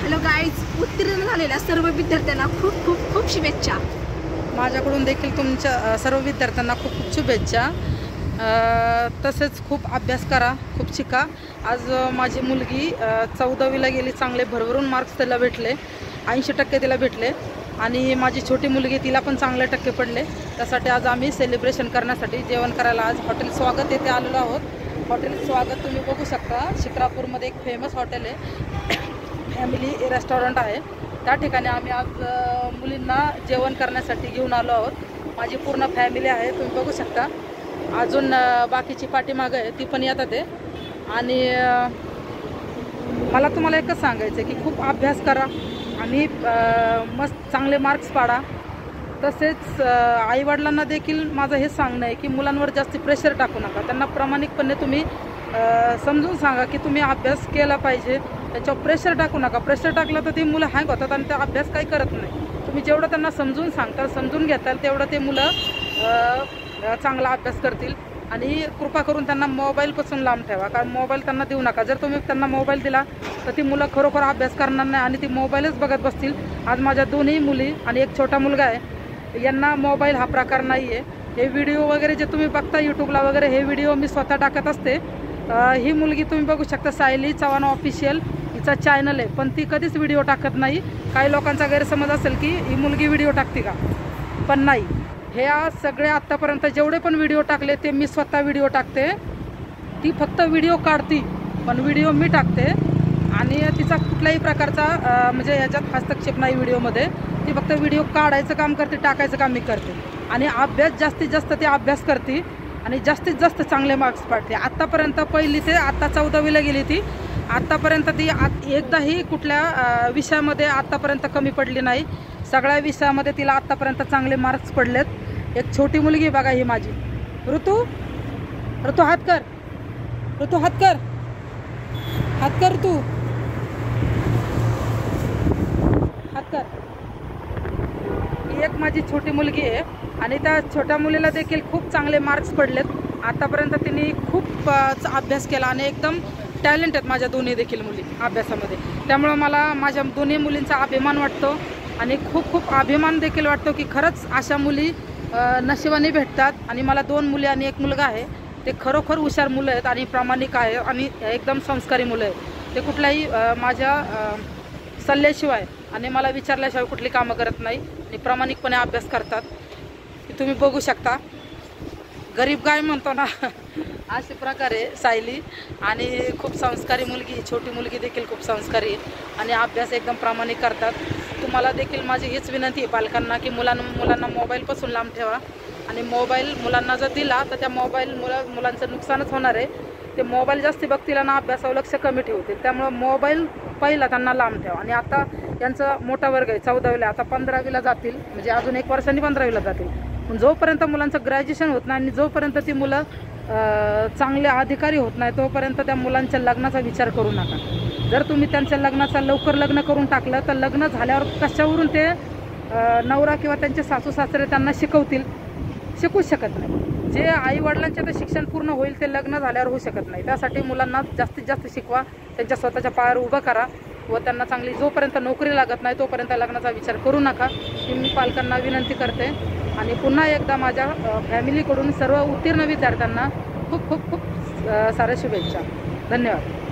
Hello guys, उत्तीर्ण झालेल्या सर्व विद्यार्थ्यांना खूप खूप खूप शुभेच्छा। माझ्याकडून देखील तुमच्या सर्व विद्यार्थ्यांना खूप खूप शुभेच्छा। तसेच खूप अभ्यास करा, खूप शिका। आज माझी मुलगी 14वीला गेली, चांगले भरभरून मार्क्स त्याला भेटले, 80% तिला भेटले। आणि माझी छोटी मुलगी, तिला पण चांगले टक्के पडले। त्यासाठी आज आम्ही सेलिब्रेशन करण्यासाठी जेवण करायला आज हॉटेल स्वागत येथे आलेलो आहोत। हॉटेल स्वागत तुम्ही बघू शकता, शिक्रापूरमध्ये एक फेमस हॉटेल आहे, फॅमिली रेस्टॉरंट आहे। त्या ठिकाणी आम्ही आज मुलींना जेवण करण्यासाठी घेऊन आलो आहोत। माझी पूर्ण फॅमिली आहे, तुम्ही बघू शकता। अजून बाकीची पाठीमागं आहे, ती पण येतात आहे। आणि मला तुम्हाला एकच सांगायचं आहे की खूप अभ्यास करा आणि मस्त चांगले मार्क्स पाडा। तसेच आईवडिलांना देखील माझं हे सांगणं आहे की मुलांवर जास्त प्रेशर टाकू नका। त्यांना प्रामाणिकपणे तुम्ही समजून सांगा की तुम्ही अभ्यास केला पाहिजे, त्याच्यावर प्रेशर टाकू नका। प्रेशर टाकलं तर ती मुलं हँग होतात आणि ते अभ्यास काही करत नाही। तुम्ही जेवढं त्यांना समजून सांगताल, समजून घेताल, तेवढं ते मुलं चांगला अभ्यास करतील। आणि कृपा करून त्यांना मोबाईलपासून लांब ठेवा, कारण मोबाईल त्यांना देऊ नका। जर तुम्ही त्यांना मोबाईल दिला तर ती मुलं खरोखर अभ्यास करणार नाही आणि ती मोबाईलच बघत बसतील। आज माझ्या दोन्ही मुली आणि एक छोटा मुलगा आहे, यांना मोबाईल हा प्रकार नाही आहे। हे व्हिडिओ वगैरे जे तुम्ही बघता यूट्यूबला वगैरे, हे व्हिडिओ मी स्वतः टाकत असते। ही मुलगी तुम्ही बघू शकता, सायली चव्हाण ऑफिशियल हिचा चॅनल आहे, पण ती कधीच व्हिडिओ टाकत नाही। काही लोकांचा गैरसमज असेल की ही मुलगी व्हिडिओ टाकते का, पण नाही। हे आज सगळे आत्तापर्यंत जेवढे पण व्हिडिओ टाकले ते मी स्वतः व्हिडिओ टाकते। ती फक्त व्हिडिओ काढती, पण व्हिडिओ मी टाकते। आणि तिचा कुठल्याही प्रकारचा म्हणजे याच्यात हस्तक्षेप नाही व्हिडिओमध्ये। ती फक्त व्हिडिओ काढायचं काम करते, टाकायचं काम मी करते। आणि अभ्यास जास्तीत जास्त ती अभ्यास करते आणि जास्तीत जास्त चांगले मार्क्स पाडते। आत्तापर्यंत पहिली ते आता 14वीला गेली ती, आत्तापर्यंत ती एकदाही कुठल्या विषयामध्ये आत्तापर्यंत कमी पडली नाही। सगळ्या विषयामध्ये तिला आत्तापर्यंत चांगले मार्क्स पडलेत। एक छोटी मुलगी बघा ही माझी, ऋतू हात कर, ऋतू हात कर, हात कर, ऋतू हात कर। ही एक माझी छोटी मुलगी आहे आणि त्या छोट्या मुलीला देखील खूप चांगले मार्क्स पडलेत। आतापर्यंत तिने खूप अभ्यास केला आणि एकदम टॅलेंट आहेत माझ्या दोन्ही देखील मुली अभ्यासामध्ये। त्यामुळं मला माझ्या दोन्ही मुलींचा अभिमान वाटतो आणि खूप खूप अभिमान देखील वाटतो की खरंच अशा मुली नशिबाने भेटतात। आणि मला 2 मुली आणि 1 मुलगा आहे, ते खरोखर हुशार मुलं आहेत आणि प्रामाणिक आहे आणि एकदम संस्कारी मुलं आहेत। ते कुठल्याही माझ्या सल्ल्याशिवाय आणि मला विचारल्याशिवाय कुठली कामं करत नाही आणि प्रामाणिकपणे अभ्यास करतात। तुम्ही बघू शकता, गरीब गाय म्हणतो ना, अशा प्रकारे सायली। आणि खूप संस्कारी मुलगी, छोटी मुलगी देखील खूप संस्कारी आणि अभ्यास एकदम प्रामाणिक करतात। तुम्हाला देखील माझी हीच विनंती आहे पालकांना की मुलांना मोबाईलपासून लांब ठेवा। आणि मोबाईल मुलांना जर दिला तर त्या मुलांचं नुकसानच होणार आहे। ते मोबाईल जास्त बघतील आणि अभ्यासावर लक्ष कमी ठेवतील, त्यामुळं मोबाईल पहिला त्यांना लांब ठेवा। आणि आता यांचा मोठा वर्ग आहे 14वीला, आता 15वीला जातील, म्हणजे अजून 1 वर्षांनी 15वीला जातील। पण जोपर्यंत मुलांचं ग्रॅज्युएशन होत नाही आणि जोपर्यंत ती मुलं चांगले अधिकारी होत नाही, तोपर्यंत त्या मुलांच्या लग्नाचा विचार करू नका। जर तुम्ही त्यांच्या लग्नाचा लवकर लग्न करून टाकलं तर लग्न झाल्यावर कशावरून ते नवरा किंवा त्यांचे सासू सासरे त्यांना शिकवतील, शिकूच शकत नाही। जे आई वडिलांचे तर शिक्षण पूर्ण होईल ते लग्न झाल्यावर होऊ शकत नाही। त्यासाठी मुलांना जास्तीत जास्त शिकवा, त्यांच्या स्वतःच्या पायावर उभं करा व त्यांना चांगली जोपर्यंत नोकरी लागत नाही तोपर्यंत लग्नाचा विचार करू नका, ही मी पालकांना विनंती करते। आणि पुन्हा एकदा माझ्या फॅमिलीकडून सर्व उत्तीर्ण विद्यार्थ्यांना खूप खूप खूप साऱ्या शुभेच्छा। धन्यवाद।